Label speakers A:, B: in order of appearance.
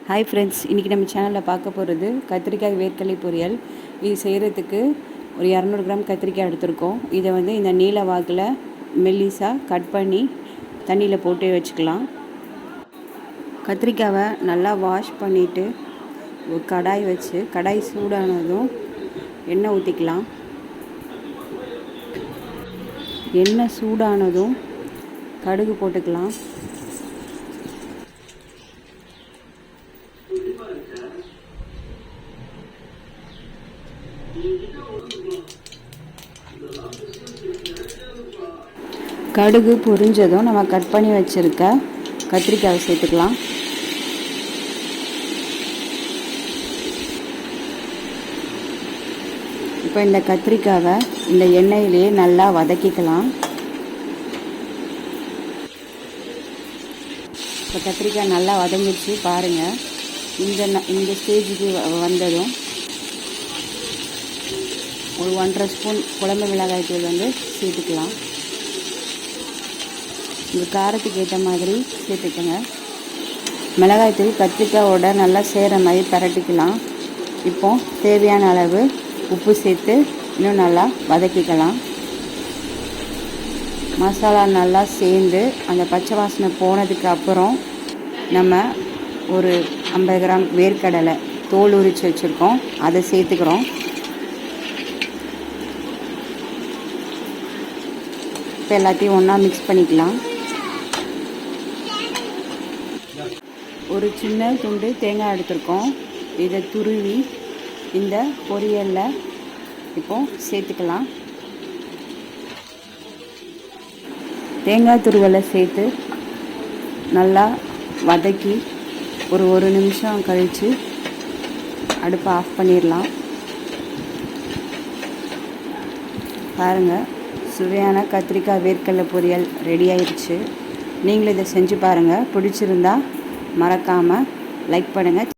A: Hi friends, இன்றைக்கி நம்ம சேனலில் பார்க்க போகிறது கத்திரிக்காய் வேர்க்கடலை பொரியல். இது செய்கிறதுக்கு ஒரு 200 கிராம் கத்திரிக்காய் எடுத்துருக்கோம். இதை இந்த நீல வாக்கில் மெல்லிஸாக கட் பண்ணி தண்ணியில் போட்டு வச்சுக்கலாம். கத்திரிக்காவை நல்லா வாஷ் பண்ணிவிட்டு ஒரு கடாய் வச்சு கடாய் சூடானதும் எண்ணெய் ஊற்றிக்கலாம். எண்ணெய் சூடானதும் கடுகு போட்டுக்கலாம். கடுகு பொரிஞ்சதும் நம்ம கட் பண்ணி வச்சுருக்க கத்திரிக்காயை சேர்த்துக்கலாம். இப்போ இந்த கத்திரிக்காவை இந்த எண்ணெயிலேயே நல்லா வதக்கிக்கலாம். இப்போ கத்திரிக்காய் நல்லா வதங்கிடுச்சு பாருங்கள். இந்த ஸ்டேஜுக்கு வந்ததும் ஒரு 1.5 ஸ்பூன் குழம்பு மிளகாய் தூள் சேர்த்துக்கலாம். உங்கள் காரத்துக்கு ஏற்ற மாதிரி சேர்த்துக்கோங்க. மிளகாய் தூள் கத்திரிக்காயோட நல்லா சேர மாதிரி பரட்டிக்கலாம். இப்போ தேவையான அளவு உப்பு சேர்த்து இன்னும் நல்லா வதக்கிக்கலாம். மசாலா நல்லா சேர்ந்து அந்த பச்சை வாசனை போனதுக்கு அப்புறம் நம்ம ஒரு 50 கிராம் வேர்க்கடலை தோல் உரித்து வச்சுருக்கோம், அதை சேர்த்துக்கிறோம். இப்போ எல்லாத்தையும் ஒன்றா மிக்ஸ் பண்ணிக்கலாம். ஒரு சின்ன துண்டு தேங்காய் எடுத்துருக்கோம், இதை துருவி இந்த பொரியலில் இப்போ சேர்த்துக்கலாம். தேங்காய் துருவலை சேர்த்து நல்லா வதக்கி ஒரு நிமிஷம் கழித்து அடுப்பை ஆஃப் பண்ணிடலாம். பாருங்கள், சுவையான கத்திரிக்காய் வேர்க்கடலை பொரியல் ரெடி ஆயிடுச்சு. நீங்களும் இதை செஞ்சு பாருங்கள். பிடிச்சிருந்தா மறக்காமல் லைக் பண்ணுங்கள்.